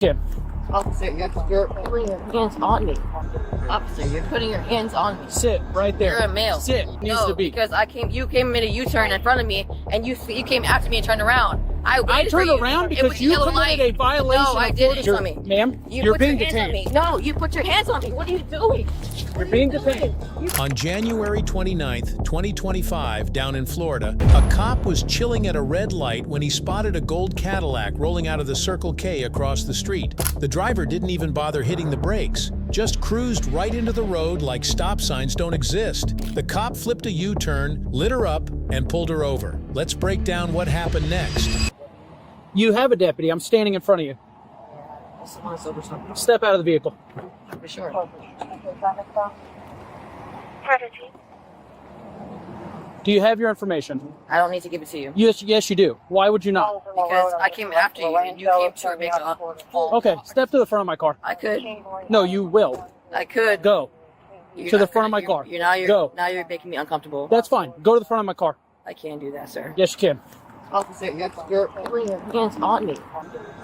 Kid. Officer, you're putting your hands on me. Officer, you're putting your hands on me. Sit right there. You're a male. Sit. Needs to be. Because you came and made a U-turn in front of me, and you came after me and turned around. I turned around because you committed a violation. No, I didn't. Ma'am, you're being detained. No, you put your hands on me. What are you doing? You're being detained. On January 29th, 2025, down in Florida, a cop was chilling at a red light when he spotted a gold Cadillac rolling out of the Circle K across the street. The driver didn't even bother hitting the brakes, just cruised right into the road like stop signs don't exist. The cop flipped a U-turn, lit her up, and pulled her over. Let's break down what happened next. You have a deputy. I'm standing in front of you. Step out of the vehicle. For sure. Do you have your information? I don't need to give it to you. Yes, you do. Why would you not? Because I came after you and you came to make a Okay, step to the front of my car. I could. No, you will. I could. Go. To the front of my car. Go. Now you're making me uncomfortable. That's fine. Go to the front of my car. I can't do that, sir. Yes, you can. Officer, you're putting your hands on me.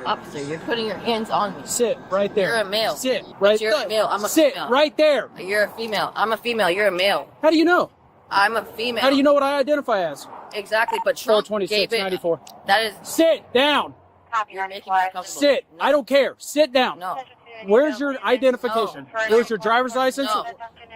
Officer, you're putting your hands on me. Sit right there. You're a male. Sit right there. You're a male. I'm a Sit female. right there. You're a female. I'm a female. You're a male. How do you know? I'm a female. How do you know what I identify as? Exactly, but Trump gave it. 42694. That is. Sit down. You're making me uncomfortable. Sit. No. I don't care. Sit down. No. Where's your identification? No. Where's your driver's license, No.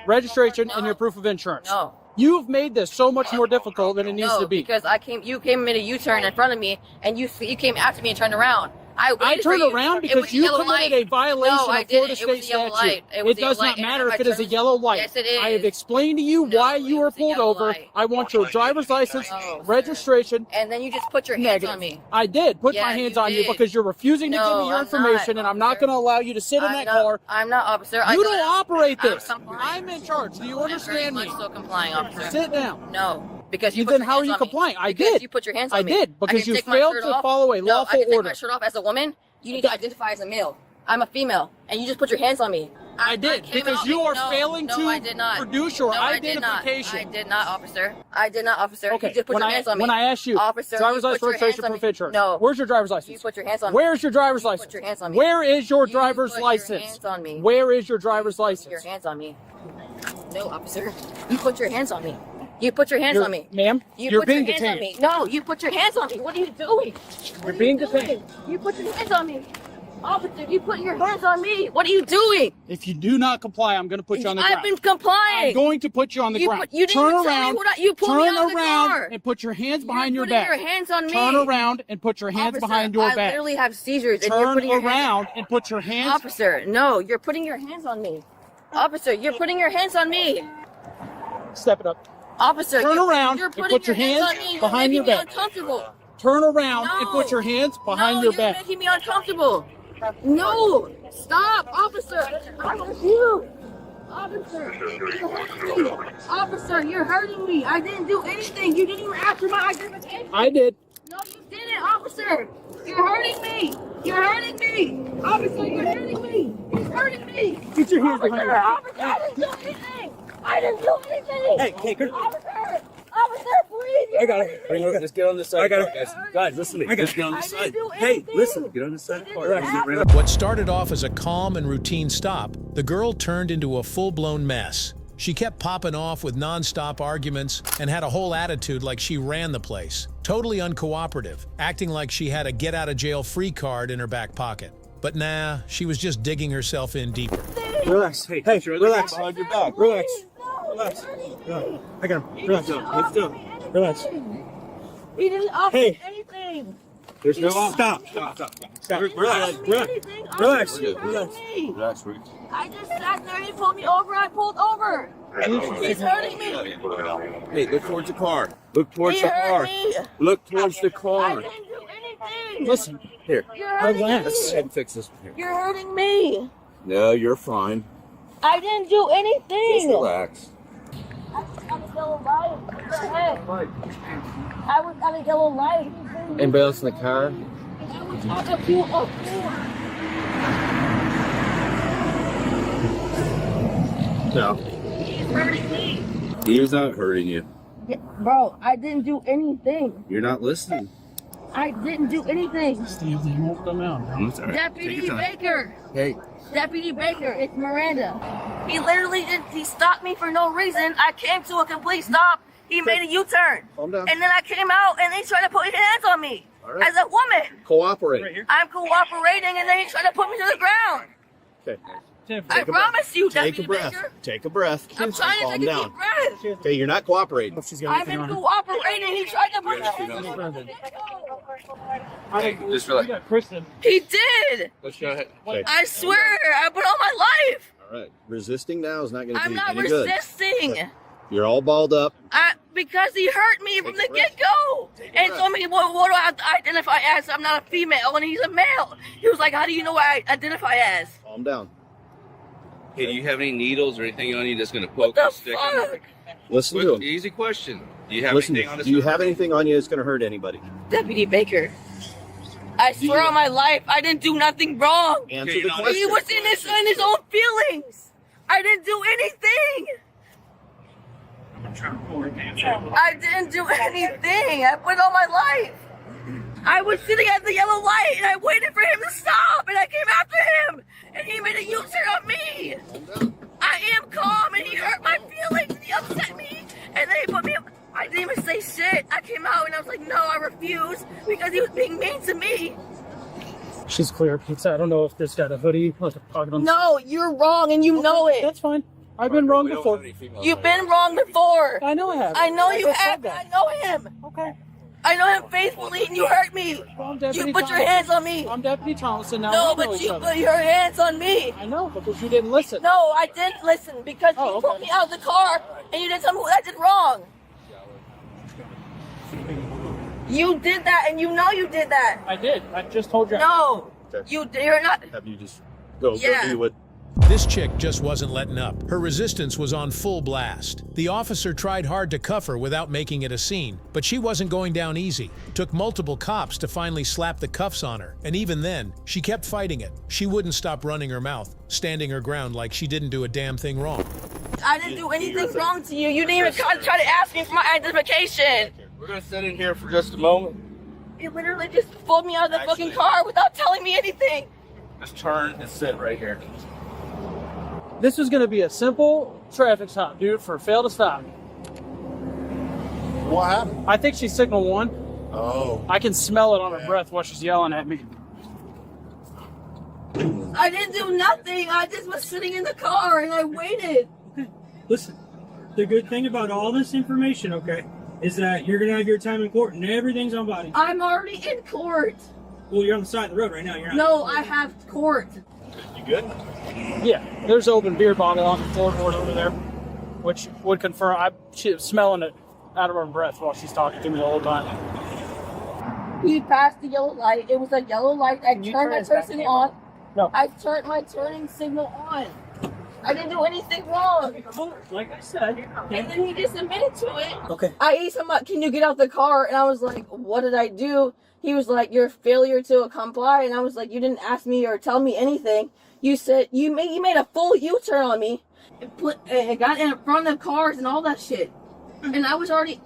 registration, No. and your proof of insurance? No. You've made this so much more difficult than it needs to be. Because you came and made a U-turn in front of me, and you came after me and turned around. I turned around because you committed a violation of Florida state statute. It does not matter if it is a yellow light. Yes, it is. I have explained to you why you were pulled over. I want your driver's license, registration. And then you just put your hands on me. I did put my hands on you because you're refusing to give me your information, and I'm not going to allow you to sit in that car. I'm not, officer. You don't operate this. I'm in charge. Do you understand me? I'm still complying, officer. Sit down. No. Because you then how are you complying? I did. You put your hands on me. I did because you failed to follow a lawful I can take order. my shirt off as a woman. You need to identify as a male. I'm a female, and you just put your hands on me. I did because you are failing to produce your identification. I did not, officer. I did not, officer. Okay. You just put your hands on me. When I asked you, officer, driver's license, registration, proof of insurance. No. Where's your driver's license? You put your hands on me. Where's your driver's license? Put your hands on me. Where is your driver's put license? Your hands on me. Where is your driver's license? Your hands on me. No, officer. You put your hands on me. You put your hands on me. Ma'am, you're being detained. No, you put your hands on me. What are you doing? You're being detained. You put your hands on me. Officer, you put your hands on me. What are you doing? If you do not comply, I'm going to put you on the ground. I've been complying. I'm going to put you on the ground. You didn't turn tell around. Me what you pulled me out of the car. And put your hands behind your back. You're putting your hands on me. Turn around and put your hands behind your back. I literally have seizures. Turn and you're putting around and put your hands. Officer, no, you're putting your hands on me. Officer, you're putting your hands on me. Step it up. Officer, turn around and put your hands behind your back. Turn around and put your hands behind your back. You're making me uncomfortable. No, stop, officer. I refuse. Officer, you're hurting me. Officer, you're hurting me. I didn't do anything. You didn't even ask for my identification. I did. No, you didn't, officer. You're hurting me. You're hurting me. Officer, you're hurting me. You're hurting me. Get your hands behind your back. Officer, I didn't do anything. I didn't do anything. Hey, Officer, please. I got it. Let's get on this side. I got it. Guys, listen to me. Let's get on this side. Hey, listen. Get on this side. What started off as a calm and routine stop, the girl turned into a full-blown mess. She kept popping off with non-stop arguments and had a whole attitude like she ran the place. Totally uncooperative, acting like she had a get-out-of-jail-free card in her back pocket. But nah, she was just digging herself in deeper. Relax. Hey, relax. Behind your back. Relax. Relax. I got him. Relax. Let's do it. Relax. He didn't offer anything. There's no stop. Relax. Relax. Relax. I just sat there. He pulled me over. I pulled over. He's hurting me. Hey, look towards the car. Look towards the car. Look towards the car. I didn't do anything. Listen. Here. You're hurting Let's go me. ahead and fix this here. You're hurting me. No, you're fine. I didn't do anything. Just relax. I was at a yellow light. I was at a yellow light. Anybody else in the car? No. He's hurting me. He's not hurting you. Yeah, bro, I didn't do anything. You're not listening. I didn't do anything. Steve, you won't come out. Deputy Baker. Hey. Deputy Baker, it's Miranda. He literally he stopped me for no reason. I came to a complete stop. He made a U-turn. Calm down. And then I came out and he tried to put his hands on me. Right. As a woman. Cooperate. Right here. I'm cooperating and then he tried to put me to the ground. Okay. I promise you, Deputy Take a breath. Baker. Take a breath. I'm trying to Calm take a down. deep breath. Okay, you're not cooperating. I've been cooperating. He tried to put his hands on me. Just relax. Kristen. He did. Let's go ahead. Okay. I swear. I put all my life. All right. Resisting now is not going to I'm do not any good. resisting. You're all balled up. Because he hurt me from the get-go and told me, what do I have to identify as? I'm not a female and he's a male. He was like, how do you know what I identify as? Calm down. Hey, do you have any needles or anything on you that's going to poke What or the stick? fuck? Listen to him. Easy question. Do you have Listen. anything on this? Do you have anything on you that's going to hurt anybody? Deputy Baker, I swear on my life, I didn't do nothing wrong. Answer Okay, the you're not- question. He was in his own feelings. I didn't do anything. I didn't do anything. I put all my life. I was sitting at the yellow light and I waited for him to stop and I came after him and he made a U-turn on me. I am calm and he hurt my feelings and he upset me and then he put me up. I didn't even say shit. I came out and I was like, no, I refuse because he was being mean to me. She's clear, pizza. I don't know if this got a hoodie, like a pocket on. No, you're wrong and you know it. That's fine. I've been wrong We don't before. have any females You've right been wrong before. I know I have. I know you just said have. that. I know him. Okay. I know him faithfully and you hurt me. Well, I'm Deputy You put your Thompson. hands on me. I'm Deputy Thompson now. No, we know but each you other. put your hands on me. I know, because you didn't listen. No, I didn't listen because Oh, you okay. put me out of the car and you didn't tell me what I did wrong. You did that and you know you did that. I did. I just told you. No, Okay. you're not. Have you just go Yeah. do what? This chick just wasn't letting up. Her resistance was on full blast. The officer tried hard to cuff her without making it a scene, but she wasn't going down easy. Took multiple cops to finally slap the cuffs on her, and even then, she kept fighting it. She wouldn't stop running her mouth, standing her ground like she didn't do a damn thing wrong. I didn't do anything wrong to you. You didn't even try to ask me for my identification. We're going to sit in here for just a moment. You literally just pulled me out of the fucking car without telling me anything. Just turn and sit right here. This was going to be a simple traffic stop, dude, for fail to stop. What happened? I think she's signal one. Oh. I can smell it on her breath while she's yelling at me. I didn't do nothing. I just was sitting in the car and I waited. Listen, the good thing about all this information, okay, is that you're gonna have your time in court and everything's on body. I'm already in court. Well, you're on the side of the road right now. You're not. No, I have court. You good? Yeah, there's an open beer bottle on the floorboard over there, which would confirm. She was smelling it out of her breath while she's talking to me the whole time. We passed the yellow light. It was a yellow light. I turned my turn signal on. No. I turned my turning signal on. I didn't do anything wrong. Like I said. And then he just admitted to it. Okay. I asked him, can you get out the car? And I was like, what did I do? He was like, your failure to comply. And I was like, you didn't ask me or tell me anything. You said, you made a full U-turn on me. It got in front of cars and all that shit. And I was already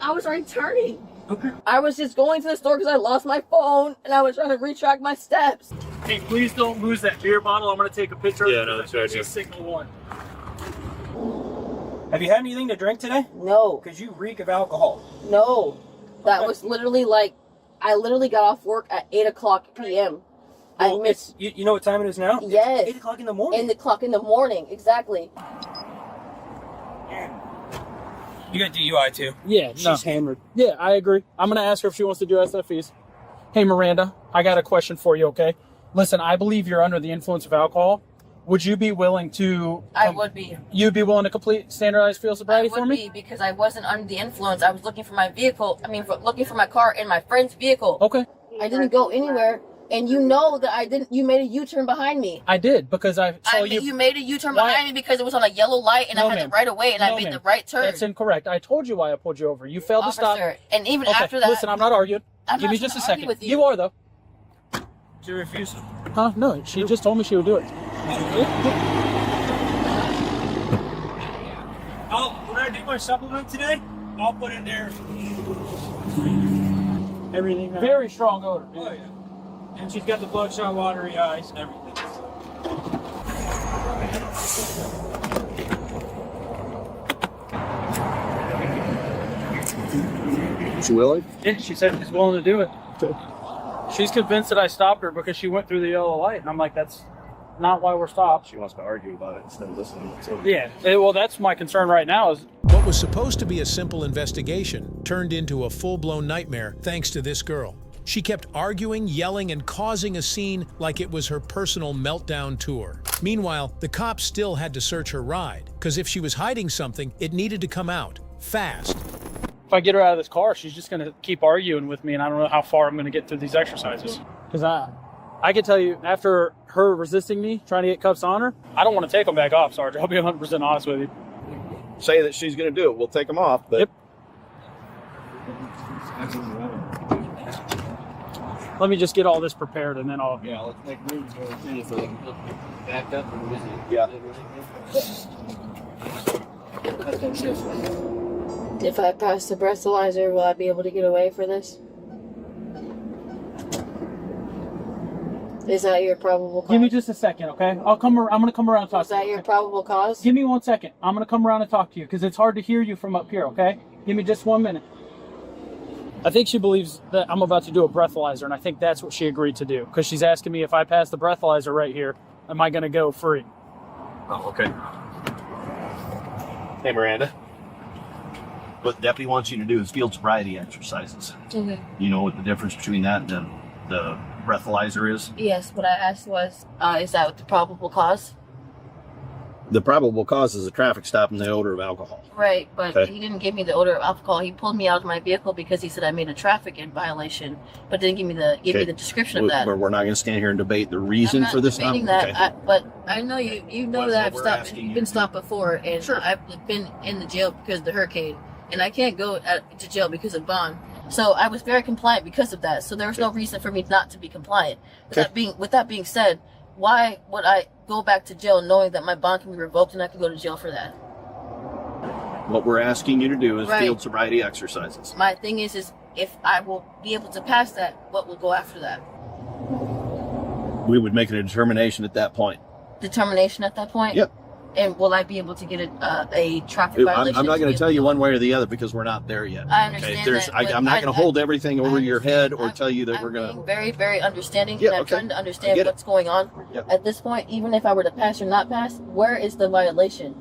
turning. Okay. I was just going to the store because I lost my phone and I was trying to retract my steps. Hey, please don't lose that beer bottle. I'm going to take a picture. Yeah, no, that's right. She's signal one. Have you had anything to drink today? No, Because you reek of alcohol. no. That was literally I literally got off work at 8 o'clock p.m. Well, I missed, You know what time it is now? yes, 8 o'clock in the morning. 8 o'clock in the morning, exactly. You got DUI too. Yeah, She's hammered. Yeah, I agree. I'm going to ask her if she wants to do SFEs. Hey, Miranda, I got a question for you, okay? Listen, I believe you're under the influence of alcohol. Would you be willing to... I would be. You'd be willing to complete standardized field sobriety for me? Because I wasn't under the influence. I was looking for my vehicle. Looking for my car in my friend's vehicle. Okay. I didn't go anywhere. And you know that I didn't. You made a U-turn behind me. I did, because I saw you... You made a U-turn Why- behind me because it was on a yellow light and No, I had ma'am. the right of way and No, I made ma'am. the right turn. That's incorrect. I told you why I pulled you over. You failed to stop. Officer, and even Okay, after that, listen, I'm not arguing. I'm Give not me just a trying to argue second. with you. You are, though. It's a refusal. Huh? No, she just told me she would do it. When I do my supplement today, I'll put in there. everything. Very strong odor. Oh yeah. And she's got the bloodshot, watery eyes and everything. She willing? Yeah, she said she's willing to do it. She's convinced that I stopped her because she went through the yellow light, and I'm like, that's not why we're stopped. She wants to argue about it instead of listening. So. Yeah, well, that's my concern right now is What was supposed to be a simple investigation turned into a full-blown nightmare thanks to this girl. She kept arguing, yelling, and causing a scene like it was her personal meltdown tour. Meanwhile, the cops still had to search her ride, because if she was hiding something, it needed to come out, fast. if I get her out of this car, she's just going to keep arguing with me, and I don't know how far I'm going to get through these exercises. Because I can tell you, after her resisting me, trying to get cuffs on her, I don't want to take them back off, Sergeant. I'll be 100% honest with you. Say that she's going to do it. We'll take them off. But Yep. Let me just get all this prepared, and then I'll... Yeah, let's make room for the so they can back up and visit. Yeah. If I pass the breathalyzer, will I be able to get away for this? Is that your probable cause? Give me just a second, okay? I'm going to come around and talk Is to you. that your probable cause? Give me 1 second. I'm going to come around and talk to you, because it's hard to hear you from up here, okay? Give me just 1 minute. I think she believes that I'm about to do a breathalyzer, and I think that's what she agreed to do, because she's asking me if I pass the breathalyzer right here, am I going to go free? Oh, okay. Hey, Miranda. What the deputy wants you to do is field sobriety exercises. Okay. You know what the difference between that and the breathalyzer is? Yes, what I asked was, is that what the probable cause? The probable cause is a traffic stop and the odor of alcohol. Right, but Okay. he didn't give me the odor of alcohol. He pulled me out of my vehicle because he said I made a traffic violation, but didn't give me the description of that. We're not going to stand here and debate the I'm reason not for this. debating that, Okay. but I know you know What- that what I've we're stopped. asking you Been to stopped before, and Sure. I've been in the jail because of the hurricane, and I can't go to jail because of bond. So I was very compliant because of that. So there was no reason for me not to be compliant. With that being said, why would I go back to jail knowing that my bond can be revoked and I can go to jail for that? What we're asking you to do is Right. field sobriety exercises. My thing is if I will be able to pass that, what will go after that? We would make a determination at that point. Determination at that point? Yep. And will I be able to get a traffic violation? I'm not going be to tell able you one way or the other because we're not there yet. I understand that, but I'm not going to hold everything over your head or I'm- tell you that I'm we're going being to. very, very understanding, Yeah, and I'm okay. trying to I understand get it. what's going on. Yep. At this point, even if I were to pass or not pass, where is the violation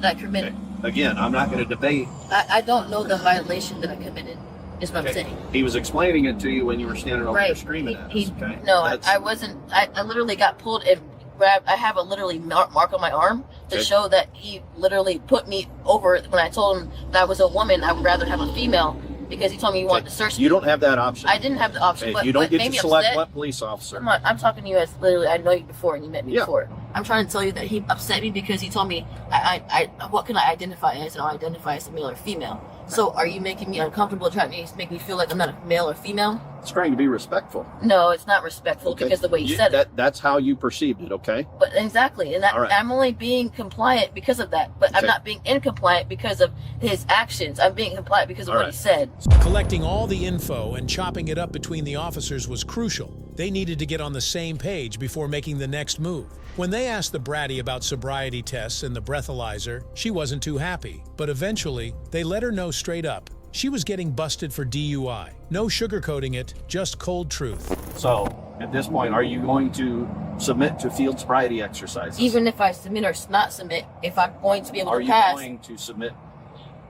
that I committed? Again, I'm not going to debate. I don't know the violation that I committed, is what I'm Okay. saying. He was explaining it to you when you were standing over there Right. screaming at us. He- Okay? No, That's- I wasn't. I literally got pulled and grabbed. I have a literally mark on my arm to Okay. show that he literally put me over when I told him that I was a woman. I would rather have a female because he told me he wanted to search me. You don't have that option. I didn't have the option, Okay, but you don't what get made to me select upset, what police officer. I'm talking to you as literally I know you before and you met me Yeah. before. I'm trying to tell you that he upset me because he told me I what can I identify as, and I'll identify as a male or female. So are you making me uncomfortable, trying to make me feel like I'm not a male or female? It's trying to be respectful. No, it's not respectful Okay? because the way you said it. That's how you perceived it, okay? But exactly, and that, All right. I'm only being compliant because of that. But I'm Okay. not being incompliant because of his actions. I'm being compliant because of All what right. he said. Collecting all the info and chopping it up between the officers was crucial. They needed to get on the same page before making the next move. When they asked the bratty about sobriety tests and the breathalyzer, she wasn't too happy. But eventually, they let her know straight up. She was getting busted for DUI. No sugarcoating it, just cold truth. So, at this point, are you going to submit to field sobriety exercises? Even if I submit or not submit, if I'm going to be able Are to you pass, going to submit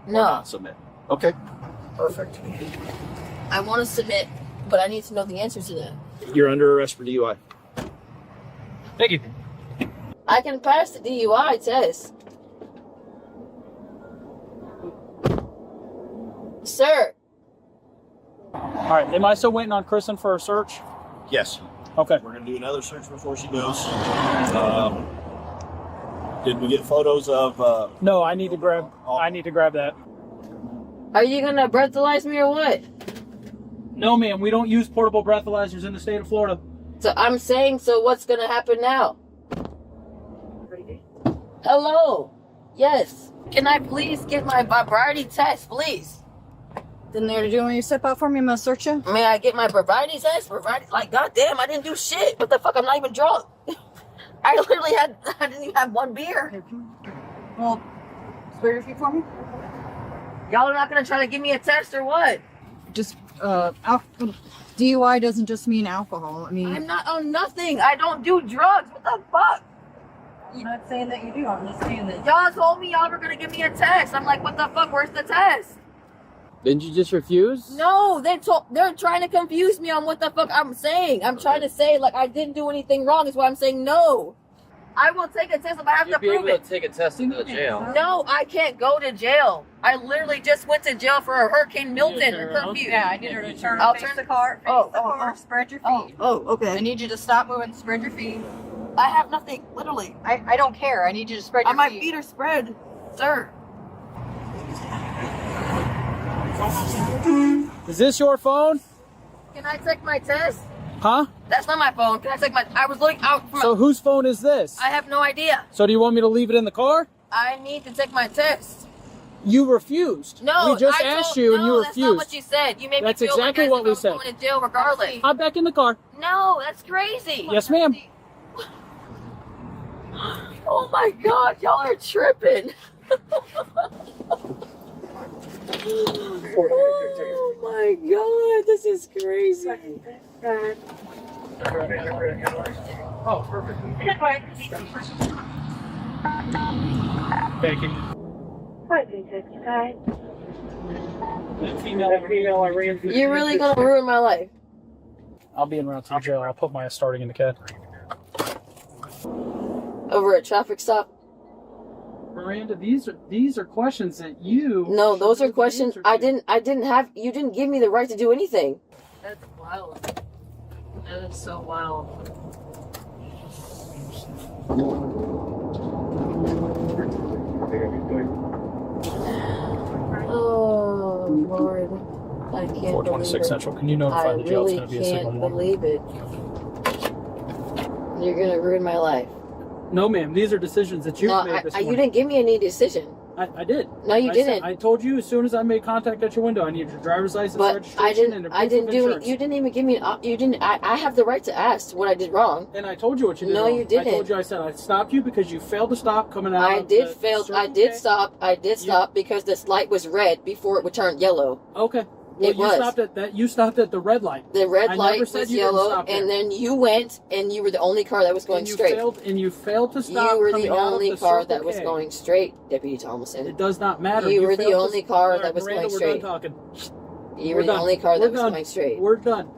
or no, not submit? Okay. Perfect. I want to submit, but I need to know the answer to that. You're under arrest for DUI. Thank you. I can pass the DUI test. Sir, All right, am I still waiting on Kristen for a search? Yes. Okay. We're going to do another search before she goes. Did we get photos of... No, I need to grab that. are you going to breathalyze me or what? No, ma'am, we don't use portable breathalyzers in the state of Florida. So I'm saying, so what's going to happen now? Hello? Yes. Can I please get my sobriety test, please? Nothing there to do when you step out for me. I'm gonna search you. May I get my propriety's ass? Propriety? Like, goddamn, I didn't do shit. What the fuck? I'm not even drunk. I didn't even have one beer. Well, spread your feet for me. Y'all are not gonna try to give me a test or what? Just DUI doesn't just mean alcohol. I mean, I'm not on nothing. I don't do drugs. What the fuck? I'm not saying that you do. I'm just saying that. Y'all told me y'all were gonna give me a test. I'm like, what the fuck? Where's the test? Didn't you just refuse? No, they're trying to confuse me on what the fuck I'm saying. I'm trying to say like I didn't do anything wrong. Is why I'm saying no. I will take a test if I have to prove it. Take a test in the jail. No, I can't go to jail. I literally just went to jail for a Hurricane Milton curfew. Yeah, I need her to turn. I'll Face turn the car. Face the car. Spread your feet. Okay. I need you to stop moving. Spread your feet. I have nothing, literally. I don't care. I need you to spread your feet. My feet are spread, sir. Is this your phone? Can I take my test? Huh? That's not my phone. Can I take my? I was looking out for. So whose phone is this? I have no idea. So do you want me to leave it in the car? I need to take my test. You refused. No, we just asked you and you refused. That's not what you said. You made That's me feel exactly like what we I was said. going to jail regardless. Hop back in the car. No, that's crazy. Yes, ma'am. Oh my God, y'all are tripping. Oh my God, this is crazy. Oh, perfect. Thank you. You're really gonna ruin my life. I'll be in route to the jail. I'll put my starting in the CAD. Over a traffic stop. Miranda, these are questions that you. No, those are questions answer to. I didn't have. You didn't give me the right to do anything. That's wild. That is so wild. Oh Lord, I can't 426 believe it. Central. Can you notify I the jail? It's really going to be a signal can't one. believe it. You're gonna ruin my life. No, ma'am. These are decisions that you've made this morning. You didn't give me any decision. I did. No, you didn't. I told you as soon as I made contact at your window, I need your driver's license, But registration, and a proof I didn't of do. insurance. You didn't even give me. You didn't. I have the right to ask what I did wrong. And I told you what you did. No, wrong. you didn't. I told you. I said I stopped you because you failed to stop coming out. I of did the fail. Circle I did K. stop. I did stop because this light was red before it would turn yellow. Okay. Well, It you was. stopped at that. You stopped at the red light. The red I light never said was you didn't yellow, stop there. and then you went, and you were the only car that was going And you straight. failed to stop. You were coming the out of only the car Circle that was K. going straight, Deputy Thomason. It does not matter. You were the failed to- only car All right, that was Miranda, going we're straight. done talking. You We're were the done. only car We're that was done. going straight. We're done.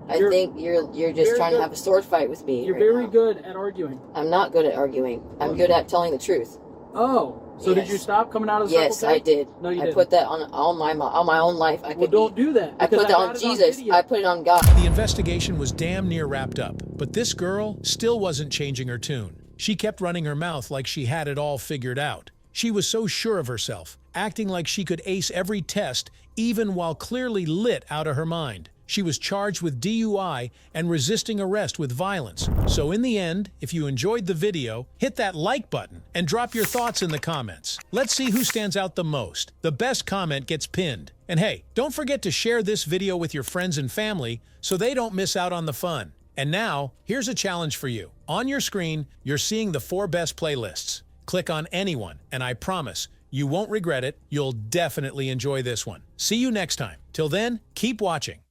I You're- think you're just very trying to good. have a sword fight with me. You're right very now. good at arguing. I'm not good at arguing. I'm good at telling the truth. Oh, so did Yes. you stop coming out of the Yes, Circle K? I did. No, you I didn't. put that on my own life. I Well, could don't do that. I because put that got on it Jesus. video. I put it on God. The investigation was damn near wrapped up, but this girl still wasn't changing her tune. She kept running her mouth like she had it all figured out. She was so sure of herself, acting like she could ace every test, even while clearly lit out of her mind. She was charged with DUI and resisting arrest with violence. So in the end, if you enjoyed the video, hit that like button and drop your thoughts in the comments. Let's see who stands out the most. The best comment gets pinned. And hey, don't forget to share this video with your friends and family so they don't miss out on the fun. And now, here's a challenge for you. On your screen, you're seeing the 4 best playlists. Click on any one, and I promise, you won't regret it. You'll definitely enjoy this one. See you next time. Till then, keep watching.